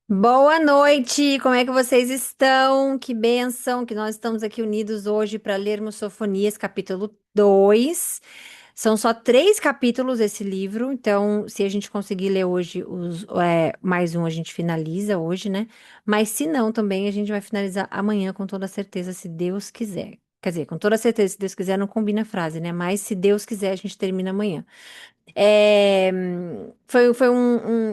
Boa noite, como é que vocês estão? Que bênção que nós estamos aqui unidos hoje para lermos Sofonias, capítulo 2. São só 3 capítulos esse livro, então se a gente conseguir ler hoje mais um, a gente finaliza hoje, né? Mas se não, também a gente vai finalizar amanhã com toda certeza, se Deus quiser. Quer dizer, com toda certeza, se Deus quiser, não combina a frase, né? Mas se Deus quiser, a gente termina amanhã. É, foi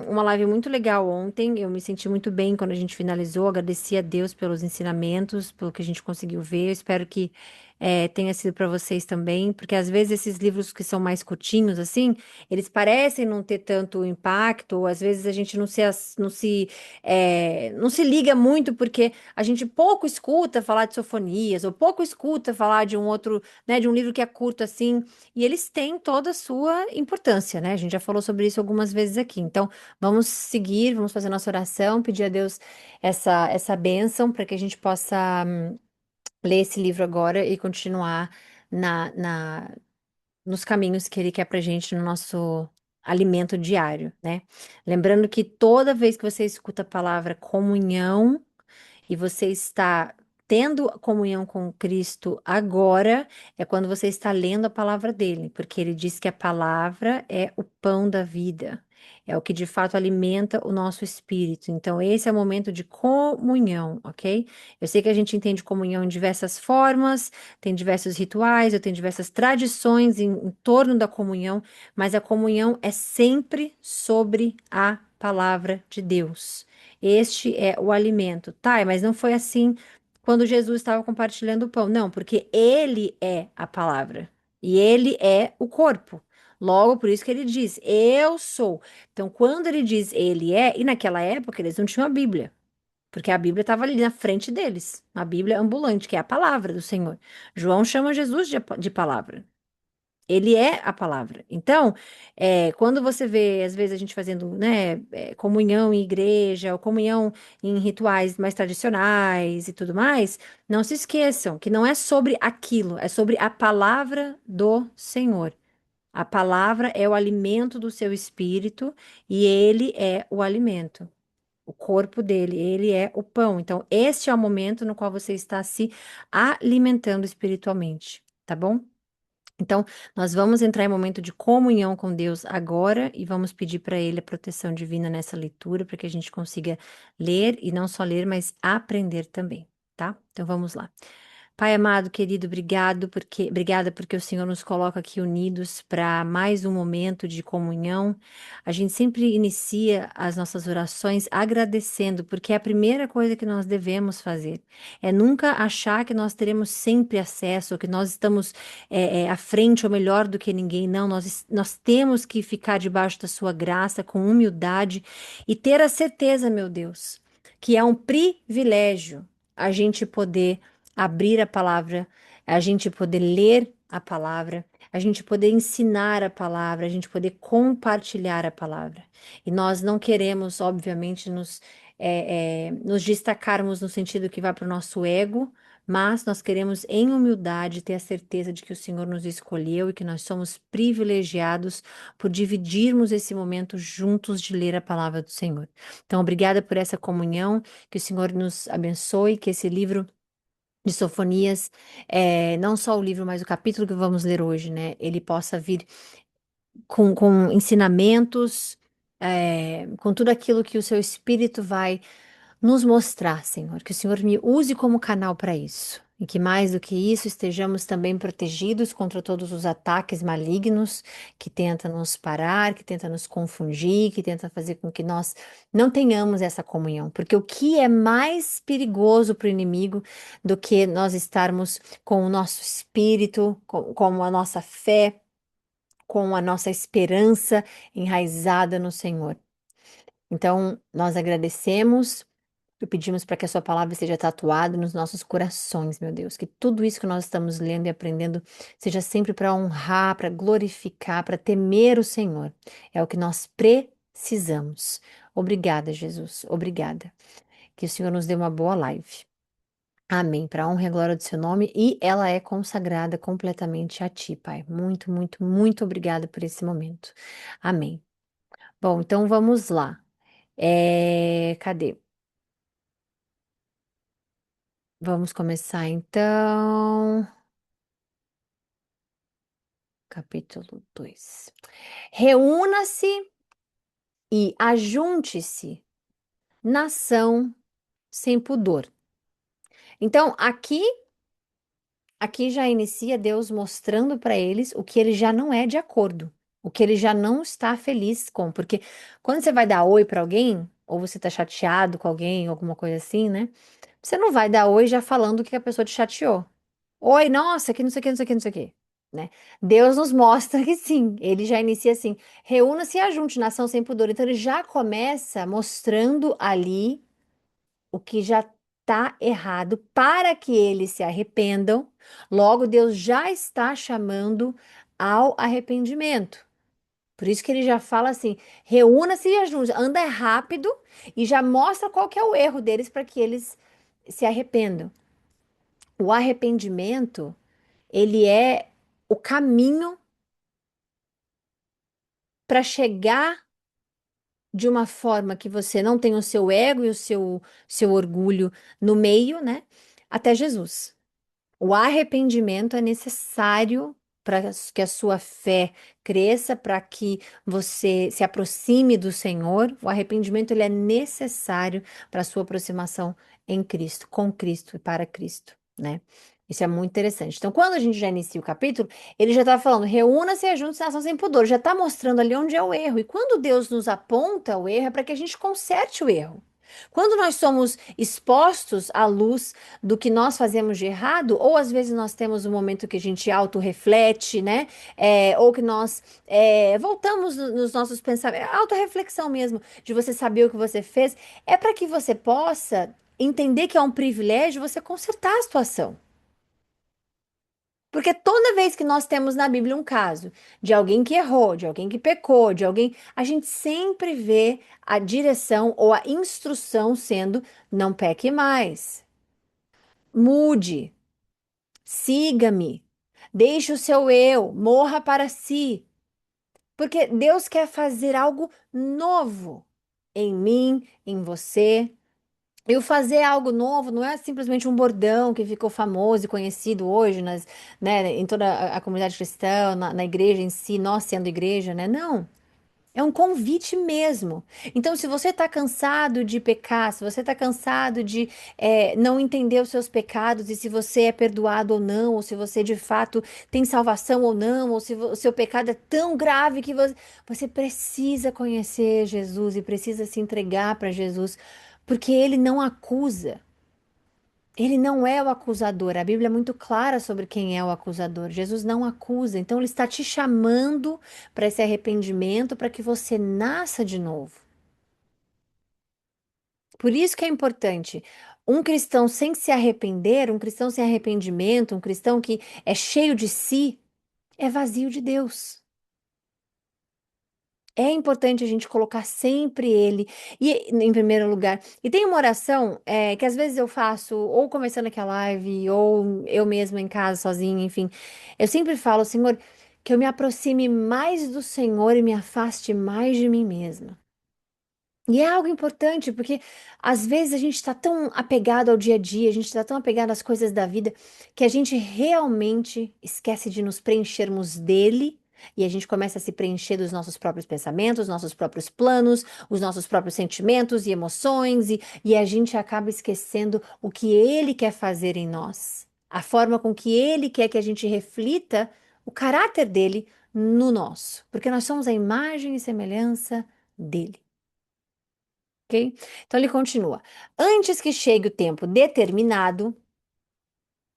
uma live muito legal ontem. Eu me senti muito bem quando a gente finalizou. Agradeci a Deus pelos ensinamentos, pelo que a gente conseguiu ver. Eu espero que tenha sido para vocês também, porque às vezes esses livros que são mais curtinhos, assim, eles parecem não ter tanto impacto, ou às vezes a gente não se liga muito, porque a gente pouco escuta falar de sofonias, ou pouco escuta falar de um outro, né, de um livro que é curto assim. E eles têm toda a sua importância, né? A gente já falou sobre isso algumas vezes aqui. Então, vamos seguir, vamos fazer nossa oração, pedir a Deus essa bênção para que a gente possa ler esse livro agora e continuar na, na, nos caminhos que Ele quer para a gente no nosso alimento diário, né? Lembrando que toda vez que você escuta a palavra comunhão, e você está tendo comunhão com Cristo agora, é quando você está lendo a palavra dele, porque ele diz que a palavra é o pão da vida, é o que de fato alimenta o nosso espírito. Então, esse é o momento de comunhão, ok? Eu sei que a gente entende comunhão em diversas formas, tem diversos rituais, eu tenho diversas tradições em torno da comunhão, mas a comunhão é sempre sobre a palavra de Deus. Este é o alimento. Tá, mas não foi assim quando Jesus estava compartilhando o pão. Não, porque ele é a palavra e ele é o corpo. Logo, por isso que ele diz, eu sou. Então, quando ele diz ele é, e naquela época eles não tinham a Bíblia, porque a Bíblia estava ali na frente deles, a Bíblia ambulante, que é a palavra do Senhor. João chama Jesus de palavra. Ele é a palavra. Então, quando você vê, às vezes, a gente fazendo, né, comunhão em igreja, ou comunhão em rituais mais tradicionais e tudo mais, não se esqueçam que não é sobre aquilo, é sobre a palavra do Senhor. A palavra é o alimento do seu espírito e ele é o alimento. O corpo dele, ele é o pão. Então, este é o momento no qual você está se alimentando espiritualmente, tá bom? Então, nós vamos entrar em momento de comunhão com Deus agora e vamos pedir para Ele a proteção divina nessa leitura, para que a gente consiga ler e não só ler, mas aprender também, tá? Então, vamos lá. Pai amado, querido, obrigada porque o Senhor nos coloca aqui unidos para mais um momento de comunhão. A gente sempre inicia as nossas orações agradecendo, porque é a primeira coisa que nós devemos fazer. É nunca achar que nós teremos sempre acesso, que nós estamos à frente ou melhor do que ninguém. Não, nós temos que ficar debaixo da sua graça com humildade e ter a certeza, meu Deus, que é um privilégio a gente poder abrir a palavra, a gente poder ler a palavra, a gente poder ensinar a palavra, a gente poder compartilhar a palavra. E nós não queremos, obviamente, nos destacarmos no sentido que vai para o nosso ego, mas nós queremos, em humildade, ter a certeza de que o Senhor nos escolheu e que nós somos privilegiados por dividirmos esse momento juntos de ler a palavra do Senhor. Então, obrigada por essa comunhão, que o Senhor nos abençoe, que esse livro de Sofonias, não só o livro, mas o capítulo que vamos ler hoje, né? Ele possa vir com ensinamentos, com tudo aquilo que o seu Espírito vai nos mostrar, Senhor. Que o Senhor me use como canal para isso. E que mais do que isso, estejamos também protegidos contra todos os ataques malignos que tentam nos parar, que tentam nos confundir, que tentam fazer com que nós não tenhamos essa comunhão. Porque o que é mais perigoso para o inimigo do que nós estarmos com o nosso espírito, com a nossa fé, com a nossa esperança enraizada no Senhor. Então, nós agradecemos e pedimos para que a sua palavra seja tatuada nos nossos corações, meu Deus. Que tudo isso que nós estamos lendo e aprendendo seja sempre para honrar, para glorificar, para temer o Senhor. É o que nós precisamos. Obrigada, Jesus. Obrigada. Que o Senhor nos dê uma boa live. Amém. Para a honra e a glória do seu nome. E ela é consagrada completamente a ti, Pai. Muito, muito, muito obrigada por esse momento. Amém. Bom, então vamos lá. Cadê? Vamos começar então. Capítulo 2. Reúna-se e ajunte-se, nação sem pudor. Então, aqui já inicia Deus mostrando para eles o que ele já não é de acordo, o que ele já não está feliz com, porque quando você vai dar oi para alguém, ou você tá chateado com alguém, alguma coisa assim, né? Você não vai dar oi já falando que a pessoa te chateou. Oi, nossa, que não sei o que, não sei o que, não sei o que, né? Deus nos mostra que sim, ele já inicia assim, reúna-se e ajunte, nação sem pudor. Então ele já começa mostrando ali o que já está errado para que eles se arrependam. Logo, Deus já está chamando ao arrependimento. Por isso que ele já fala assim: reúna-se e ajunte, anda rápido e já mostra qual que é o erro deles para que eles se arrependam. O arrependimento, ele é o caminho para chegar de uma forma que você não tem o seu ego e o seu orgulho no meio, né? Até Jesus. O arrependimento é necessário para que a sua fé cresça, para que você se aproxime do Senhor. O arrependimento ele é necessário para a sua aproximação em Cristo, com Cristo e para Cristo, né? Isso é muito interessante. Então, quando a gente já inicia o capítulo, ele já está falando, reúna-se e juntos nação sem pudor. Já está mostrando ali onde é o erro. E quando Deus nos aponta o erro, é para que a gente conserte o erro. Quando nós somos expostos à luz do que nós fazemos de errado, ou às vezes nós temos um momento que a gente autorreflete, né? Ou que nós voltamos nos nossos pensamentos, autorreflexão mesmo, de você saber o que você fez, é para que você possa entender que é um privilégio você consertar a situação. Porque toda vez que nós temos na Bíblia um caso de alguém que errou, de alguém que pecou, de alguém, a gente sempre vê a direção ou a instrução sendo não peque mais, mude, siga-me, deixe o seu eu, morra para si. Porque Deus quer fazer algo novo em mim, em você. E o fazer algo novo não é simplesmente um bordão que ficou famoso e conhecido hoje né, em toda a comunidade cristã, na igreja em si, nós sendo igreja, né? Não. É um convite mesmo. Então, se você está cansado de pecar, se você está cansado de não entender os seus pecados e se você é perdoado ou não, ou se você de fato tem salvação ou não, ou se o seu pecado é tão grave que você precisa conhecer Jesus e precisa se entregar para Jesus, porque ele não acusa. Ele não é o acusador. A Bíblia é muito clara sobre quem é o acusador. Jesus não acusa. Então, ele está te chamando para esse arrependimento, para que você nasça de novo. Por isso que é importante. Um cristão sem se arrepender, um cristão sem arrependimento, um cristão que é cheio de si, é vazio de Deus. É importante a gente colocar sempre ele em primeiro lugar. E tem uma oração que às vezes eu faço, ou começando aqui a live, ou eu mesma em casa, sozinha, enfim. Eu sempre falo, Senhor, que eu me aproxime mais do Senhor e me afaste mais de mim mesma. E é algo importante, porque às vezes a gente está tão apegado ao dia a dia, a gente está tão apegado às coisas da vida, que a gente realmente esquece de nos preenchermos dele e a gente começa a se preencher dos nossos próprios pensamentos, nossos próprios planos, os nossos próprios sentimentos e emoções, e a gente acaba esquecendo o que ele quer fazer em nós, a forma com que ele quer que a gente reflita o caráter dele no nosso, porque nós somos a imagem e semelhança dele. Ok? Então ele continua. Antes que chegue o tempo determinado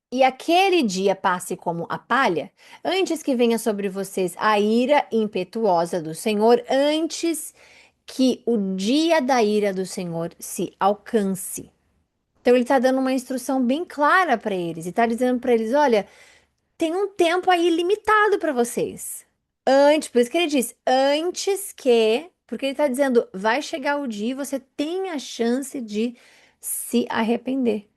e aquele dia passe como a palha, antes que venha sobre vocês a ira impetuosa do Senhor, antes que o dia da ira do Senhor se alcance. Então ele está dando uma instrução bem clara para eles e está dizendo para eles: olha, tem um tempo aí limitado para vocês. Antes, por isso que ele diz, antes que, porque ele está dizendo, vai chegar o dia e você tem a chance de se arrepender.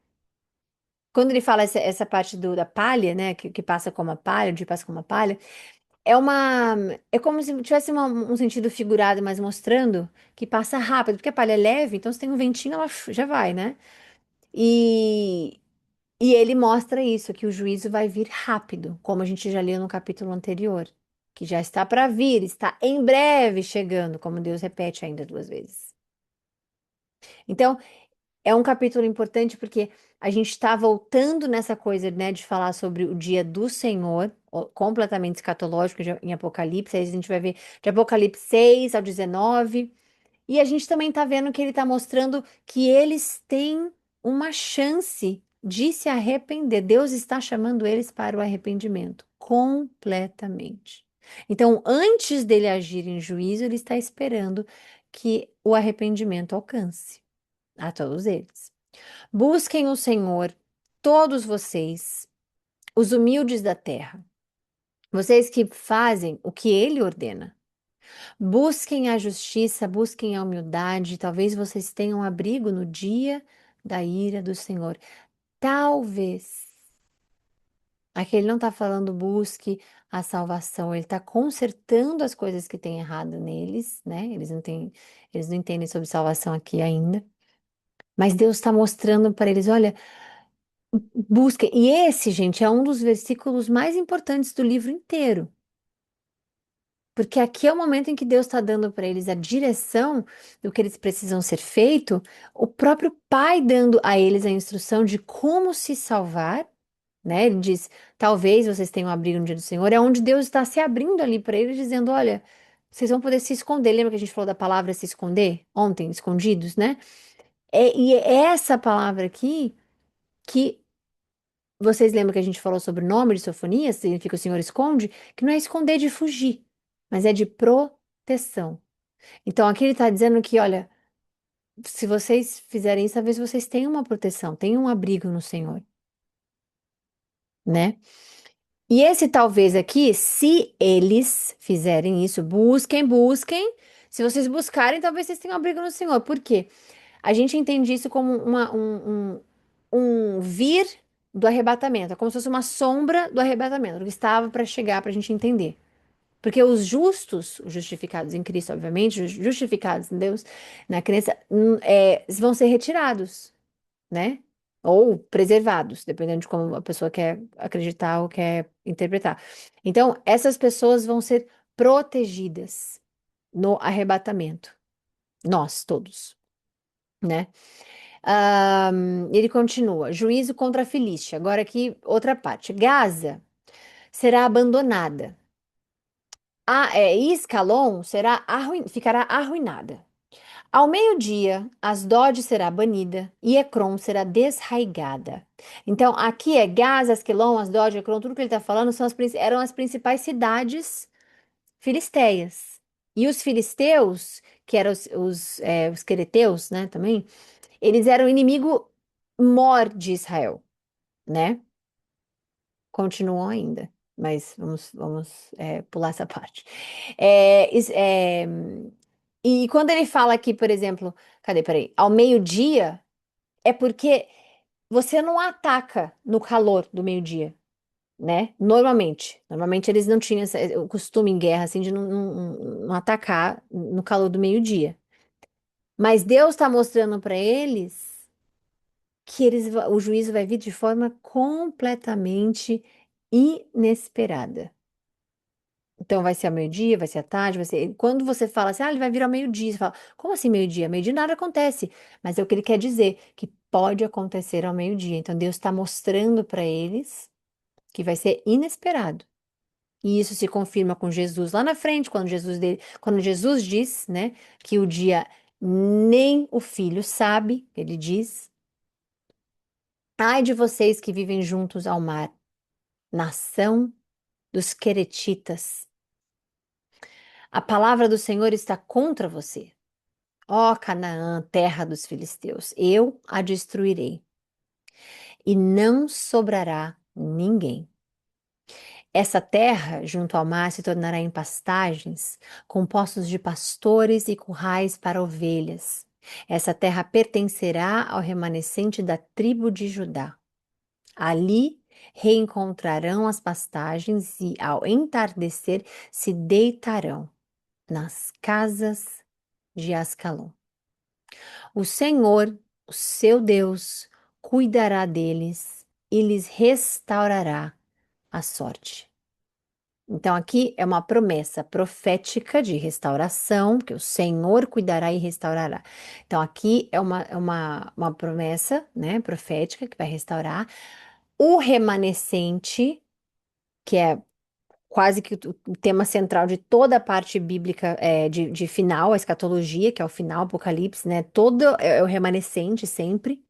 Quando ele fala essa parte da palha, né, que passa como a palha, o dia passa como a palha, é uma, é como se tivesse um sentido figurado, mas mostrando que passa rápido, porque a palha é leve, então se tem um ventinho, ela já vai, né? E E ele mostra isso, que o juízo vai vir rápido, como a gente já leu no capítulo anterior, que já está para vir, está em breve chegando, como Deus repete ainda duas vezes. Então, é um capítulo importante porque a gente está voltando nessa coisa, né, de falar sobre o dia do Senhor, completamente escatológico em Apocalipse. Aí a gente vai ver de Apocalipse 6 ao 19. E a gente também está vendo que ele está mostrando que eles têm uma chance de se arrepender. Deus está chamando eles para o arrependimento completamente. Então, antes dele agir em juízo, ele está esperando que o arrependimento alcance a todos eles. Busquem o Senhor, todos vocês, os humildes da terra, vocês que fazem o que ele ordena. Busquem a justiça, busquem a humildade. Talvez vocês tenham abrigo no dia da ira do Senhor. Talvez. Aqui ele não está falando busque a salvação, ele está consertando as coisas que têm errado neles, né? Eles não entendem sobre salvação aqui ainda. Mas Deus está mostrando para eles, olha, busquem. E esse, gente, é um dos versículos mais importantes do livro inteiro. Porque aqui é o momento em que Deus está dando para eles a direção do que eles precisam ser feito, o próprio Pai dando a eles a instrução de como se salvar, né? Ele diz: talvez vocês tenham um abrigo no dia do Senhor, é onde Deus está se abrindo ali para eles, dizendo: olha, vocês vão poder se esconder. Lembra que a gente falou da palavra se esconder ontem, escondidos, né? E é essa palavra aqui que vocês lembram que a gente falou sobre o nome de Sofonias, significa o Senhor esconde, que não é esconder de fugir, mas é de proteção. Então aqui ele está dizendo que, olha, se vocês fizerem isso, talvez vocês tenham uma proteção, tenham um abrigo no Senhor, né? E esse talvez aqui, se eles fizerem isso, busquem, busquem. Se vocês buscarem, talvez vocês tenham um abrigo no Senhor. Por quê? A gente entende isso como um vir do arrebatamento, é como se fosse uma sombra do arrebatamento, do que estava para chegar, para a gente entender. Porque os justos, os justificados em Cristo, obviamente, os justificados em Deus, na crença, vão ser retirados, né? Ou preservados, dependendo de como a pessoa quer acreditar ou quer interpretar. Então, essas pessoas vão ser protegidas no arrebatamento. Nós, todos, né? Ele continua: juízo contra a Filístia. Agora aqui, outra parte. Gaza será abandonada. Iscalon ficará arruinada. Ao meio-dia, Asdod será banida e Ecrom será desraigada. Então, aqui é Gaza, Asquelon, Asdod, Ecrom, tudo que ele está falando eram as principais cidades filisteias. E os filisteus, que eram os quereteus, né, também, eles eram inimigo mor de Israel, né? Continuam ainda, mas vamos pular essa parte. É, is- é, e quando ele fala aqui, por exemplo, cadê? Peraí, ao meio-dia, é porque você não ataca no calor do meio-dia, né? Normalmente eles não tinham o costume em guerra assim de não atacar no calor do meio-dia. Mas Deus está mostrando para eles que o juízo vai vir de forma completamente inesperada. Então vai ser ao meio-dia, vai ser à tarde, vai ser. Quando você fala assim, ele vai vir ao meio-dia, você fala, como assim meio-dia? Meio-dia nada acontece. Mas é o que ele quer dizer, que pode acontecer ao meio-dia. Então Deus está mostrando para eles que vai ser inesperado. E isso se confirma com Jesus lá na frente, quando Jesus diz, né, que o dia nem o filho sabe, ele diz, ai de vocês que vivem juntos ao mar, nação dos queretitas. A palavra do Senhor está contra você. Ó Canaã, terra dos filisteus, eu a destruirei, e não sobrará ninguém. Essa terra, junto ao mar, se tornará em pastagens, com poços de pastores e currais para ovelhas. Essa terra pertencerá ao remanescente da tribo de Judá. Ali reencontrarão as pastagens e, ao entardecer, se deitarão nas casas de Ascalon. O Senhor, o seu Deus, cuidará deles e lhes restaurará a sorte. Então, aqui é uma promessa profética de restauração, que o Senhor cuidará e restaurará. Então, aqui é uma promessa, né, profética que vai restaurar. O remanescente, que é quase que o tema central de toda a parte bíblica de final, a escatologia, que é o final, Apocalipse, né? Todo é o remanescente sempre.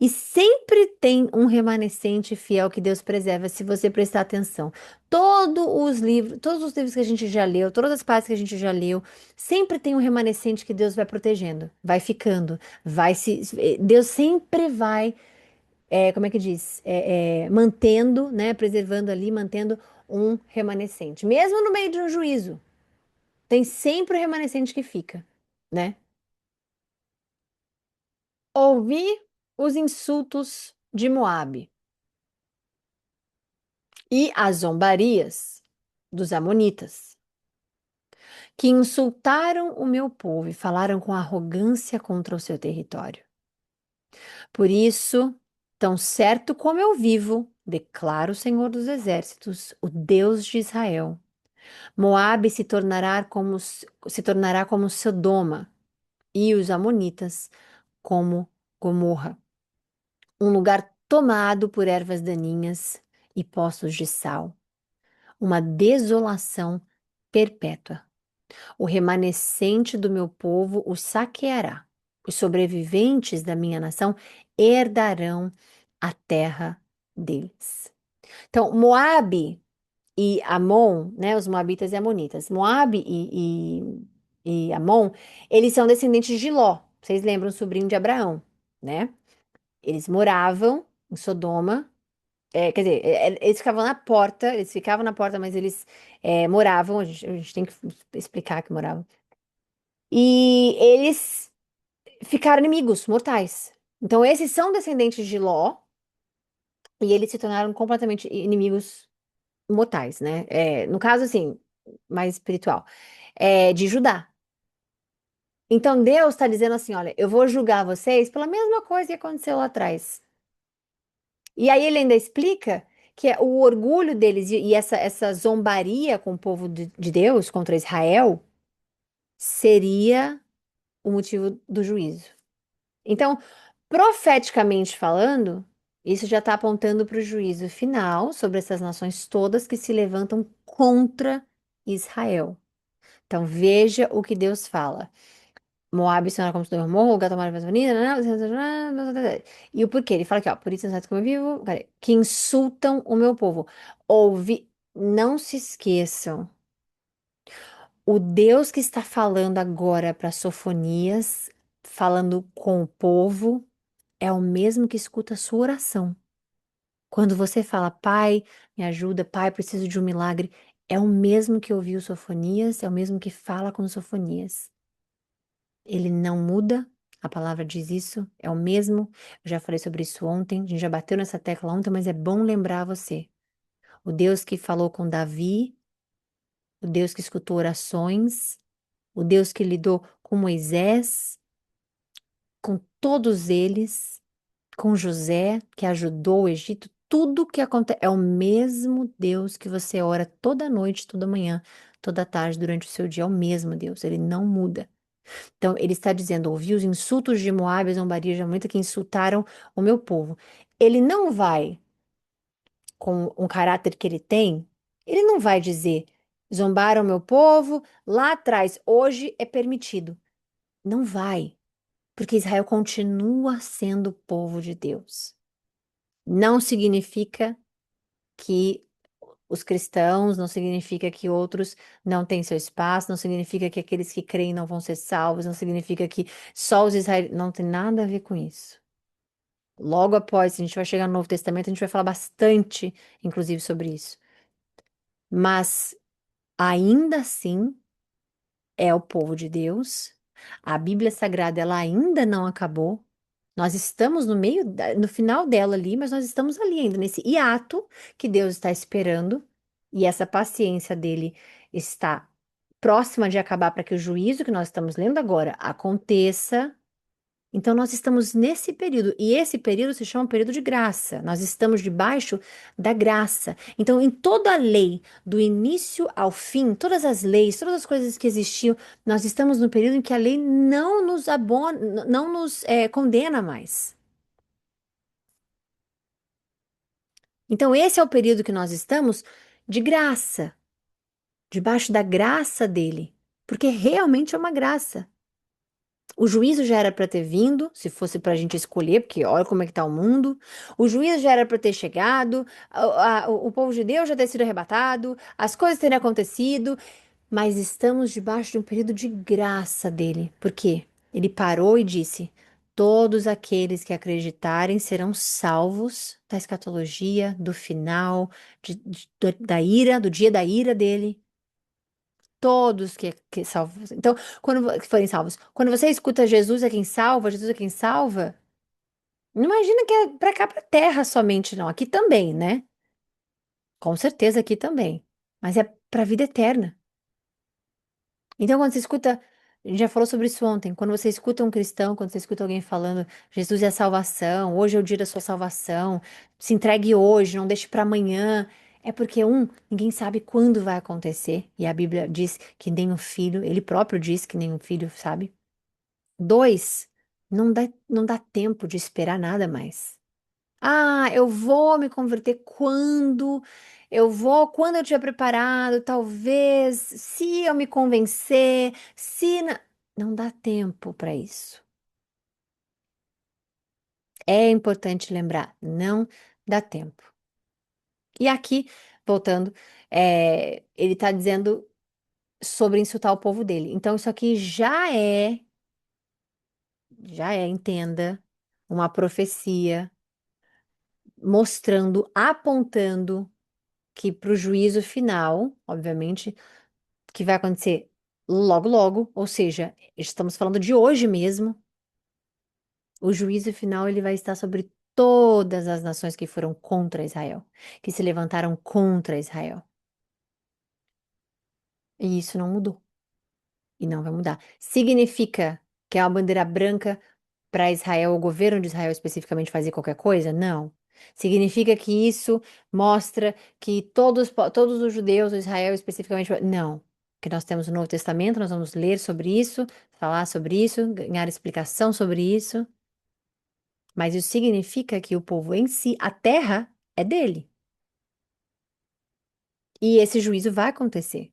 E sempre tem um remanescente fiel que Deus preserva, se você prestar atenção. Todos os livros que a gente já leu, todas as partes que a gente já leu, sempre tem um remanescente que Deus vai protegendo, vai ficando, Deus sempre vai, como é que diz? Mantendo, né? Preservando ali, mantendo um remanescente. Mesmo no meio de um juízo, tem sempre o remanescente que fica, né? Ouvi os insultos de Moabe e as zombarias dos amonitas, que insultaram o meu povo e falaram com arrogância contra o seu território. Por isso, tão certo como eu vivo, declara o Senhor dos Exércitos, o Deus de Israel, Moabe se tornará como Sodoma e os amonitas como Gomorra, um lugar tomado por ervas daninhas e poços de sal, uma desolação perpétua. O remanescente do meu povo o saqueará. Os sobreviventes da minha nação herdarão a terra deles. Então, Moabe e Amon, né, os moabitas e amonitas, Moabe e Amon, eles são descendentes de Ló. Vocês lembram, o sobrinho de Abraão, né? Eles moravam em Sodoma. Quer dizer, eles ficavam na porta, mas eles moravam, a gente tem que explicar que moravam. E eles ficaram inimigos mortais. Então, esses são descendentes de Ló, e eles se tornaram completamente inimigos mortais, né? No caso, assim, mais espiritual, de Judá. Então, Deus está dizendo assim: olha, eu vou julgar vocês pela mesma coisa que aconteceu lá atrás. E aí ele ainda explica que o orgulho deles e essa zombaria com o povo de Deus contra Israel seria o motivo do juízo. Então, profeticamente falando, isso já está apontando para o juízo final sobre essas nações todas que se levantam contra Israel. Então, veja o que Deus fala. Moab se torna como se não morro, lugar tomar mais bonita, e o porquê? Ele fala aqui, ó, por isso não como eu vivo, cadê? Que insultam o meu povo. Ouve, não se esqueçam, o Deus que está falando agora para Sofonias, falando com o povo, é o mesmo que escuta a sua oração. Quando você fala, Pai, me ajuda, Pai, preciso de um milagre, é o mesmo que ouviu Sofonias, é o mesmo que fala com Sofonias. Ele não muda, a palavra diz isso, é o mesmo. Eu já falei sobre isso ontem, a gente já bateu nessa tecla ontem, mas é bom lembrar você. O Deus que falou com Davi, o Deus que escutou orações, o Deus que lidou com Moisés, com todos eles, com José, que ajudou o Egito, tudo que acontece é o mesmo Deus que você ora toda noite, toda manhã, toda tarde, durante o seu dia, é o mesmo Deus, ele não muda. Então, ele está dizendo: ouvi os insultos de Moabe, a zombaria de Amonitas que insultaram o meu povo. Ele não vai, com um caráter que ele não vai dizer: zombaram o meu povo lá atrás, hoje é permitido. Não vai, porque Israel continua sendo o povo de Deus. Não significa que os cristãos, não significa que outros não têm seu espaço, não significa que aqueles que creem não vão ser salvos, não significa que só os israelitas. Não tem nada a ver com isso. Logo após, a gente vai chegar no Novo Testamento, a gente vai falar bastante, inclusive, sobre isso. Mas, ainda assim, é o povo de Deus. A Bíblia Sagrada, ela ainda não acabou. Nós estamos no final dela ali, mas nós estamos ali ainda, nesse hiato que Deus está esperando, e essa paciência dele está próxima de acabar para que o juízo que nós estamos lendo agora aconteça. Então, nós estamos nesse período, e esse período se chama período de graça. Nós estamos debaixo da graça. Então, em toda a lei, do início ao fim, todas as leis, todas as coisas que existiam, nós estamos no período em que a lei não nos abona, não nos condena mais. Então, esse é o período que nós estamos de graça, debaixo da graça dele, porque realmente é uma graça. O juízo já era para ter vindo, se fosse para a gente escolher, porque olha como é que está o mundo. O juízo já era para ter chegado, o povo judeu já ter sido arrebatado, as coisas terem acontecido, mas estamos debaixo de um período de graça dele. Por quê? Ele parou e disse: todos aqueles que acreditarem serão salvos da escatologia, do final, da ira, do dia da ira dele. Todos que salvos. Então, que forem salvos. Quando você escuta Jesus é quem salva, Jesus é quem salva, não imagina que é pra cá, pra terra somente, não. Aqui também, né? Com certeza aqui também. Mas é pra vida eterna. Então, quando você escuta, a gente já falou sobre isso ontem, quando você escuta um cristão, quando você escuta alguém falando, Jesus é a salvação, hoje é o dia da sua salvação, se entregue hoje, não deixe para amanhã. É porque, ninguém sabe quando vai acontecer, e a Bíblia diz que nem o filho, ele próprio diz que nem o filho sabe. Dois, não dá tempo de esperar nada mais. Ah, eu vou me converter quando eu estiver preparado, talvez, se eu me convencer, se não dá tempo para isso. É importante lembrar, não dá tempo. E aqui, voltando, ele está dizendo sobre insultar o povo dele. Então, isso aqui entenda, uma profecia mostrando, apontando que para o juízo final, obviamente, que vai acontecer logo, logo, ou seja, estamos falando de hoje mesmo, o juízo final ele vai estar sobre todas as nações que foram contra Israel, que se levantaram contra Israel. E isso não mudou e não vai mudar. Significa que é uma bandeira branca para Israel, o governo de Israel especificamente fazer qualquer coisa? Não. Significa que isso mostra que todos os judeus, o Israel especificamente, não. Que nós temos o Novo Testamento, nós vamos ler sobre isso, falar sobre isso, ganhar explicação sobre isso. Mas isso significa que o povo em si, a terra, é dele. E esse juízo vai acontecer.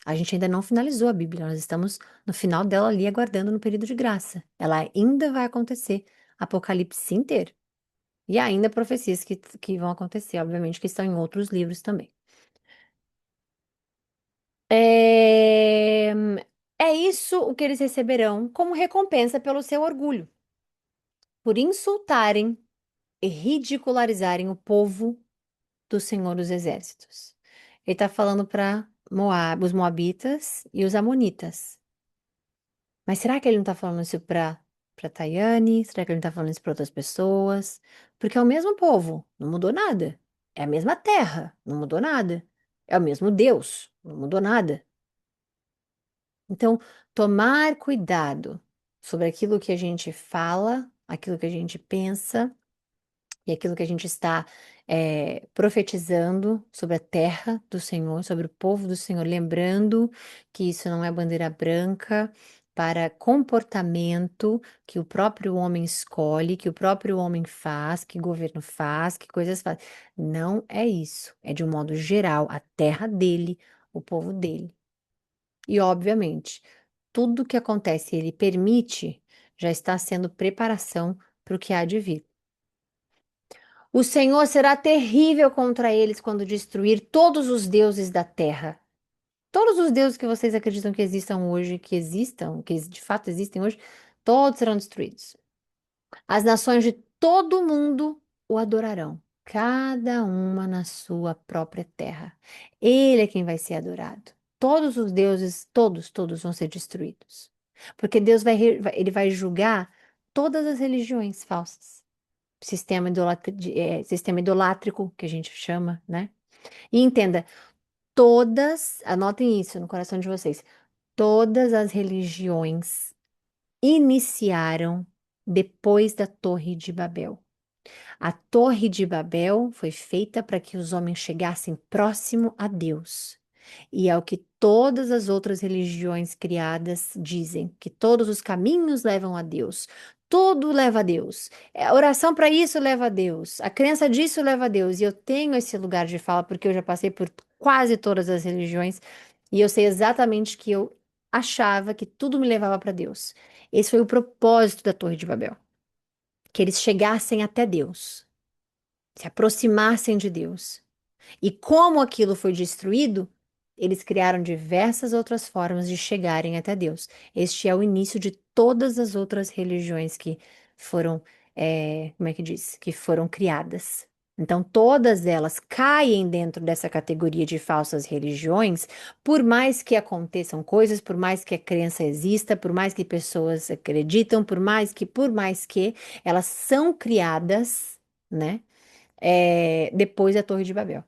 A gente ainda não finalizou a Bíblia, nós estamos no final dela ali, aguardando no período de graça. Ela ainda vai acontecer. Apocalipse inteiro. E ainda profecias que vão acontecer, obviamente, que estão em outros livros também. É, é isso o que eles receberão como recompensa pelo seu orgulho, por insultarem e ridicularizarem o povo do Senhor dos Exércitos. Ele está falando para Moab, os Moabitas e os Amonitas. Mas será que ele não está falando isso para Tayane? Será que ele não está falando isso para outras pessoas? Porque é o mesmo povo, não mudou nada. É a mesma terra, não mudou nada. É o mesmo Deus, não mudou nada. Então, tomar cuidado sobre aquilo que a gente fala, aquilo que a gente pensa e aquilo que a gente está profetizando sobre a terra do Senhor, sobre o povo do Senhor, lembrando que isso não é bandeira branca para comportamento que o próprio homem escolhe, que o próprio homem faz, que o governo faz, que coisas faz. Não é isso. É de um modo geral, a terra dele, o povo dele. E, obviamente, tudo que acontece, ele permite, já está sendo preparação para o que há de vir. O Senhor será terrível contra eles quando destruir todos os deuses da terra. Todos os deuses que vocês acreditam que existam hoje, que de fato existem hoje, todos serão destruídos. As nações de todo o mundo o adorarão, cada uma na sua própria terra. Ele é quem vai ser adorado. Todos os deuses, todos vão ser destruídos. Porque Deus ele vai julgar todas as religiões falsas. Sistema idolátrico, que a gente chama, né? E entenda, anotem isso no coração de vocês, todas as religiões iniciaram depois da Torre de Babel. A Torre de Babel foi feita para que os homens chegassem próximo a Deus. E é o que todas as outras religiões criadas dizem, que todos os caminhos levam a Deus. Tudo leva a Deus. A oração para isso leva a Deus. A crença disso leva a Deus. E eu tenho esse lugar de fala porque eu já passei por quase todas as religiões e eu sei exatamente que eu achava que tudo me levava para Deus. Esse foi o propósito da Torre de Babel, que eles chegassem até Deus, se aproximassem de Deus. E como aquilo foi destruído, eles criaram diversas outras formas de chegarem até Deus. Este é o início de todas as outras religiões que foram, como é que diz? Que foram criadas. Então, todas elas caem dentro dessa categoria de falsas religiões, por mais que aconteçam coisas, por mais que a crença exista, por mais que pessoas acreditam, por mais que elas são criadas, né? Depois da Torre de Babel.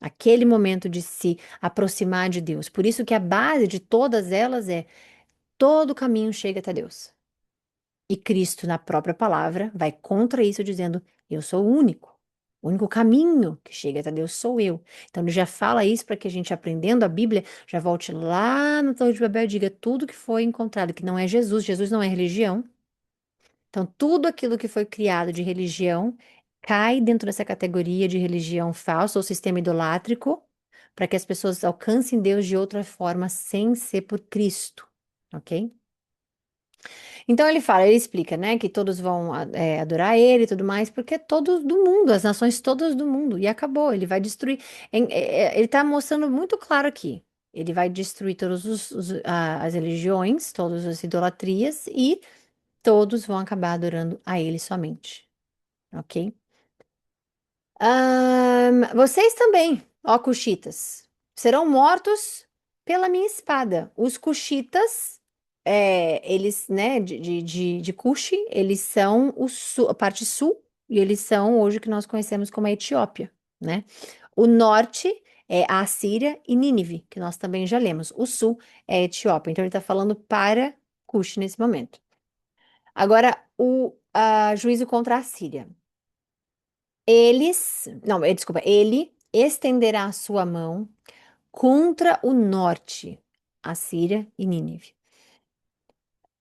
Aquele momento de se aproximar de Deus. Por isso que a base de todas elas é todo caminho chega até Deus. E Cristo, na própria palavra, vai contra isso, dizendo: Eu sou o único. O único caminho que chega até Deus sou eu. Então ele já fala isso para que a gente, aprendendo a Bíblia, já volte lá no Torre de Babel e diga tudo que foi encontrado, que não é Jesus. Jesus não é religião. Então, tudo aquilo que foi criado de religião cai dentro dessa categoria de religião falsa ou sistema idolátrico, para que as pessoas alcancem Deus de outra forma sem ser por Cristo, ok? Então ele explica, né, que todos vão adorar ele e tudo mais, porque é todos do mundo, as nações todas do mundo, e acabou, ele vai destruir. Ele está mostrando muito claro aqui. Ele vai destruir todas as religiões, todas as idolatrias e todos vão acabar adorando a ele somente, ok? Vocês também, ó cuxitas, serão mortos pela minha espada. Os cuxitas, eles, né, de Cuxi, eles são a parte sul, e eles são hoje o que nós conhecemos como a Etiópia, né? O norte é a Assíria e Nínive, que nós também já lemos. O sul é a Etiópia. Então ele está falando para Cuxi nesse momento. Agora, o juízo contra a Síria. Não, desculpa, ele estenderá a sua mão contra o norte, a Síria e Nínive,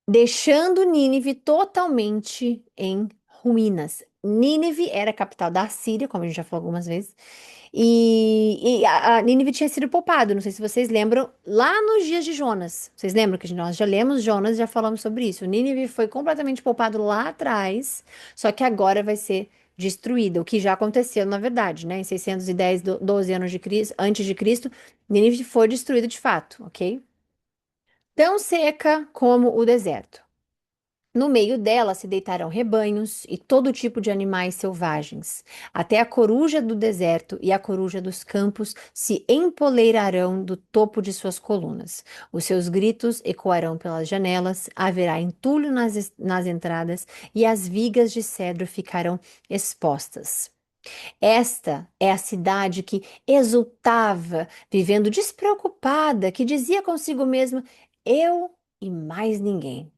deixando Nínive totalmente em ruínas. Nínive era a capital da Síria, como a gente já falou algumas vezes, e a Nínive tinha sido poupada. Não sei se vocês lembram, lá nos dias de Jonas. Vocês lembram que nós já lemos Jonas e já falamos sobre isso? Nínive foi completamente poupado lá atrás, só que agora vai ser destruída, o que já aconteceu, na verdade, né? Em 610, 12 anos antes de Cristo, Nínive foi destruída de fato, ok? Tão seca como o deserto. No meio dela se deitarão rebanhos e todo tipo de animais selvagens. Até a coruja do deserto e a coruja dos campos se empoleirarão do topo de suas colunas. Os seus gritos ecoarão pelas janelas, haverá entulho nas entradas e as vigas de cedro ficarão expostas. Esta é a cidade que exultava, vivendo despreocupada, que dizia consigo mesma: Eu e mais ninguém.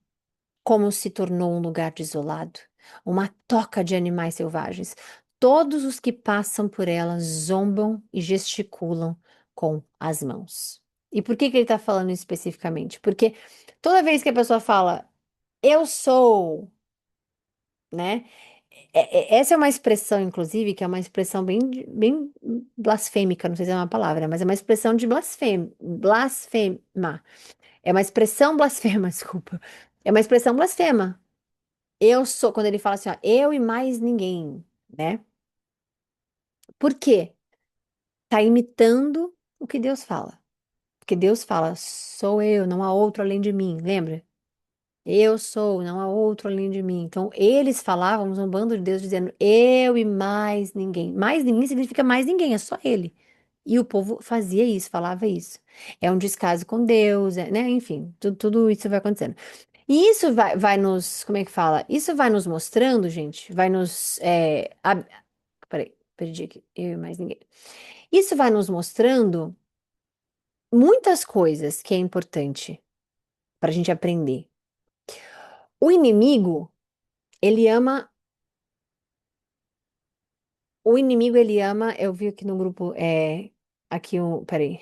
Como se tornou um lugar desolado, uma toca de animais selvagens. Todos os que passam por ela zombam e gesticulam com as mãos. E por que que ele está falando isso especificamente? Porque toda vez que a pessoa fala, eu sou, né? Essa é uma expressão, inclusive, que é uma expressão bem blasfêmica, não sei se é uma palavra, mas é uma expressão de blasfema. É uma expressão blasfema, desculpa. É uma expressão blasfema. Eu sou, quando ele fala assim, ó, eu e mais ninguém, né? Por quê? Tá imitando o que Deus fala. Porque Deus fala, sou eu, não há outro além de mim, lembra? Eu sou, não há outro além de mim. Então, eles falavam, zombando de Deus, dizendo, eu e mais ninguém. Mais ninguém significa mais ninguém, é só ele. E o povo fazia isso, falava isso. É um descaso com Deus, né? Enfim, tudo isso vai acontecendo. E isso vai nos, como é que fala? Isso vai nos mostrando, gente, vai nos, peraí, perdi aqui, eu e mais ninguém. Isso vai nos mostrando muitas coisas que é importante para a gente aprender. O inimigo, Ele ama, o inimigo ele ama, eu vi aqui no grupo, aqui o, peraí,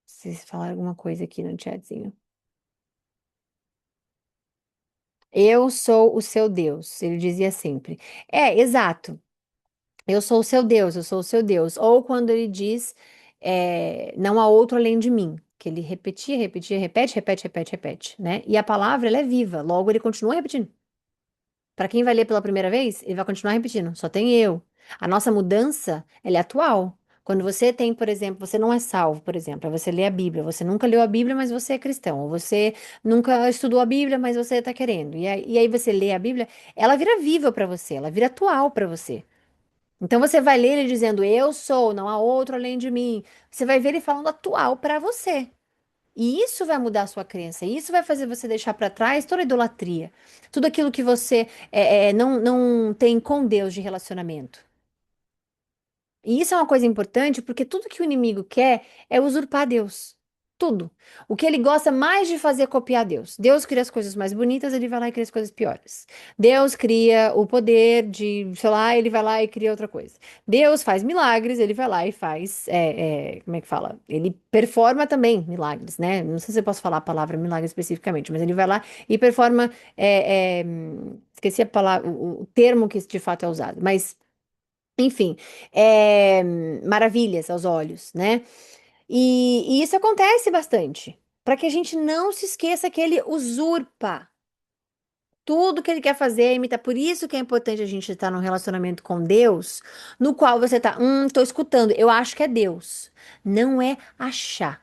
vocês falaram alguma coisa aqui no chatzinho. Eu sou o seu Deus, ele dizia sempre. É, exato. Eu sou o seu Deus, eu sou o seu Deus. Ou quando ele diz, não há outro além de mim. Que ele repetia, repetia, repete, repete, repete, repete, né? E a palavra, ela é viva, logo ele continua repetindo. Para quem vai ler pela primeira vez, ele vai continuar repetindo, só tem eu. A nossa mudança, ela é atual. Quando você tem, por exemplo, você não é salvo, por exemplo, aí você lê a Bíblia, você nunca leu a Bíblia, mas você é cristão, ou você nunca estudou a Bíblia, mas você está querendo. E aí você lê a Bíblia, ela vira viva para você, ela vira atual para você. Então você vai ler ele dizendo, eu sou, não há outro além de mim. Você vai ver ele falando atual para você. E isso vai mudar a sua crença. E isso vai fazer você deixar para trás toda a idolatria. Tudo aquilo que você não tem com Deus de relacionamento. E isso é uma coisa importante porque tudo que o inimigo quer é usurpar Deus. Tudo. O que ele gosta mais de fazer é copiar Deus. Deus cria as coisas mais bonitas, ele vai lá e cria as coisas piores. Deus cria o poder de, sei lá, ele vai lá e cria outra coisa. Deus faz milagres, ele vai lá e faz, como é que fala? Ele performa também milagres, né? Não sei se eu posso falar a palavra milagre especificamente, mas ele vai lá e performa, esqueci a palavra, o termo que de fato é usado, mas enfim, maravilhas aos olhos, né? E isso acontece bastante, para que a gente não se esqueça que ele usurpa tudo que ele quer fazer, é imitar. Por isso que é importante a gente estar num relacionamento com Deus, no qual você tá, tô escutando, eu acho que é Deus. Não é achar,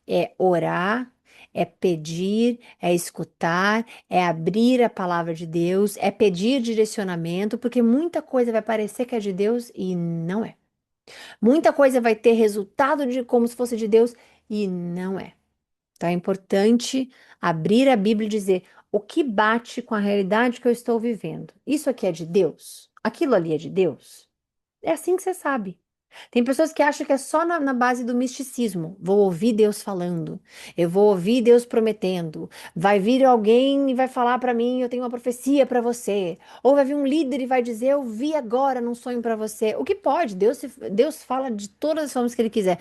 é orar. É pedir, é escutar, é abrir a palavra de Deus, é pedir direcionamento, porque muita coisa vai parecer que é de Deus e não é. Muita coisa vai ter resultado de como se fosse de Deus e não é. Então é importante abrir a Bíblia e dizer o que bate com a realidade que eu estou vivendo. Isso aqui é de Deus? Aquilo ali é de Deus? É assim que você sabe. Tem pessoas que acham que é só na base do misticismo. Vou ouvir Deus falando, eu vou ouvir Deus prometendo. Vai vir alguém e vai falar para mim, eu tenho uma profecia para você. Ou vai vir um líder e vai dizer, eu vi agora num sonho para você. O que pode? Deus fala de todas as formas que ele quiser.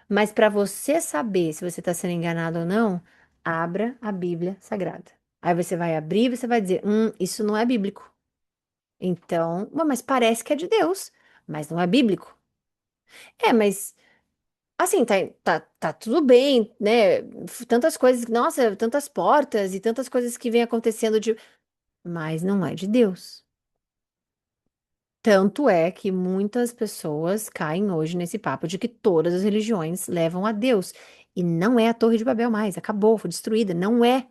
Mas para você saber se você está sendo enganado ou não, abra a Bíblia Sagrada. Aí você vai abrir e você vai dizer, isso não é bíblico. Então, mas parece que é de Deus, mas não é bíblico. Mas assim, tá tudo bem, né? Tantas coisas, nossa, tantas portas e tantas coisas que vêm acontecendo mas não é de Deus. Tanto é que muitas pessoas caem hoje nesse papo de que todas as religiões levam a Deus. E não é a Torre de Babel mais, acabou, foi destruída. Não é.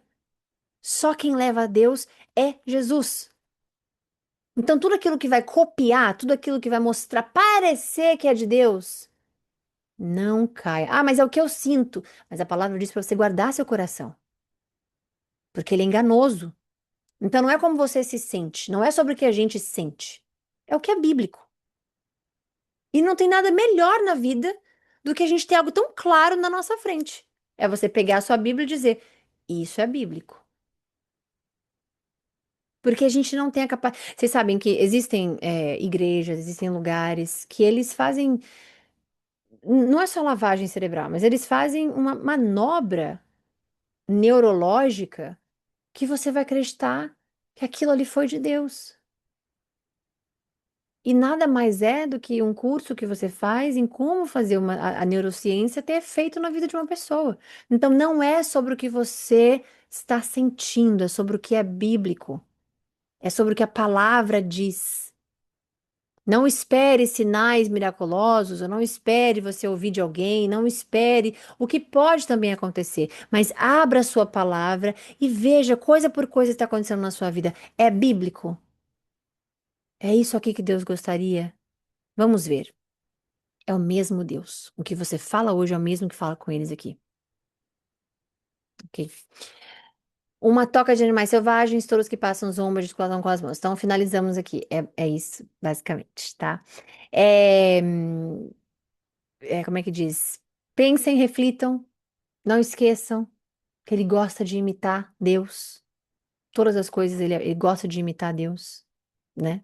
Só quem leva a Deus é Jesus. Então, tudo aquilo que vai copiar, tudo aquilo que vai mostrar, parecer que é de Deus, não caia. Ah, mas é o que eu sinto. Mas a palavra diz para você guardar seu coração, porque ele é enganoso. Então não é como você se sente, não é sobre o que a gente sente. É o que é bíblico. E não tem nada melhor na vida do que a gente ter algo tão claro na nossa frente. É você pegar a sua Bíblia e dizer: Isso é bíblico. Porque a gente não tem a capacidade. Vocês sabem que existem igrejas, existem lugares que eles fazem. Não é só lavagem cerebral, mas eles fazem uma manobra neurológica que você vai acreditar que aquilo ali foi de Deus. E nada mais é do que um curso que você faz em como fazer a neurociência ter efeito na vida de uma pessoa. Então, não é sobre o que você está sentindo, é sobre o que é bíblico, é sobre o que a palavra diz. Não espere sinais miraculosos, ou não espere você ouvir de alguém, não espere o que pode também acontecer, mas abra a sua palavra e veja coisa por coisa que está acontecendo na sua vida. É bíblico? É isso aqui que Deus gostaria? Vamos ver. É o mesmo Deus. O que você fala hoje é o mesmo que fala com eles aqui. Ok? Uma toca de animais selvagens, touros que passam zomba, gesticulação com as mãos. Então, finalizamos aqui. É isso, basicamente, tá? É, como é que diz? Pensem, reflitam, não esqueçam que ele gosta de imitar Deus. Todas as coisas ele gosta de imitar Deus, né?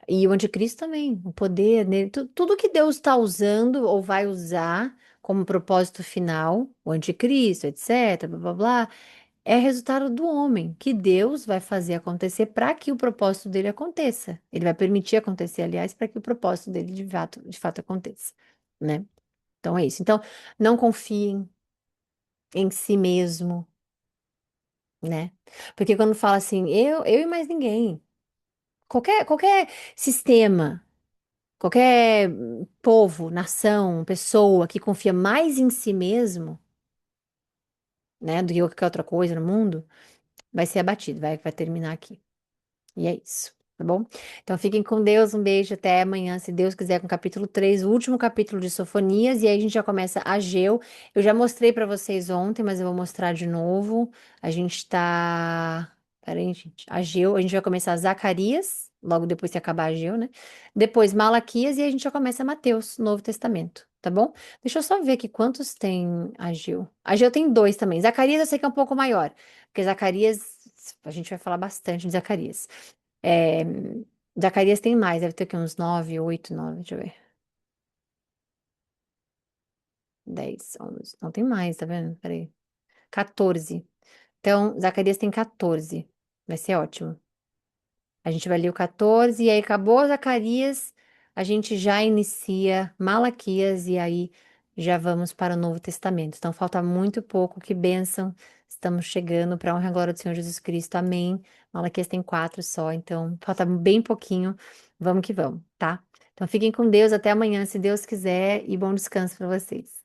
E o anticristo também, o poder nele, tudo que Deus está usando ou vai usar como propósito final, o anticristo, etc, blá blá blá, é resultado do homem, que Deus vai fazer acontecer para que o propósito dele aconteça. Ele vai permitir acontecer, aliás, para que o propósito dele de fato aconteça, né? Então é isso. Então, não confiem em si mesmo, né? Porque quando fala assim, eu e mais ninguém, qualquer sistema, qualquer povo, nação, pessoa que confia mais em si mesmo, né, do que qualquer outra coisa no mundo, vai ser abatido, vai terminar aqui. E é isso, tá bom? Então fiquem com Deus, um beijo, até amanhã, se Deus quiser, com o capítulo 3, o último capítulo de Sofonias, e aí a gente já começa Ageu. Eu já mostrei pra vocês ontem, mas eu vou mostrar de novo. A gente tá. Peraí, gente. Ageu, a gente vai começar Zacarias, logo depois que acabar Ageu, né? Depois Malaquias, e aí a gente já começa Mateus, Novo Testamento, tá bom? Deixa eu só ver aqui quantos tem Ageu. Ageu tem dois também. Zacarias eu sei que é um pouco maior, porque Zacarias, a gente vai falar bastante de Zacarias. É, Zacarias tem mais, deve ter aqui uns 9, 8, 9, deixa eu ver. 10, 11. Não tem mais, tá vendo? Peraí. 14. Então, Zacarias tem 14. Vai ser ótimo. A gente vai ler o 14 e aí acabou Zacarias, a gente já inicia Malaquias e aí já vamos para o Novo Testamento. Então falta muito pouco, que bênção. Estamos chegando para a honra e glória do Senhor Jesus Cristo. Amém. Malaquias tem 4 só, então falta bem pouquinho. Vamos que vamos, tá? Então fiquem com Deus até amanhã, se Deus quiser, e bom descanso para vocês.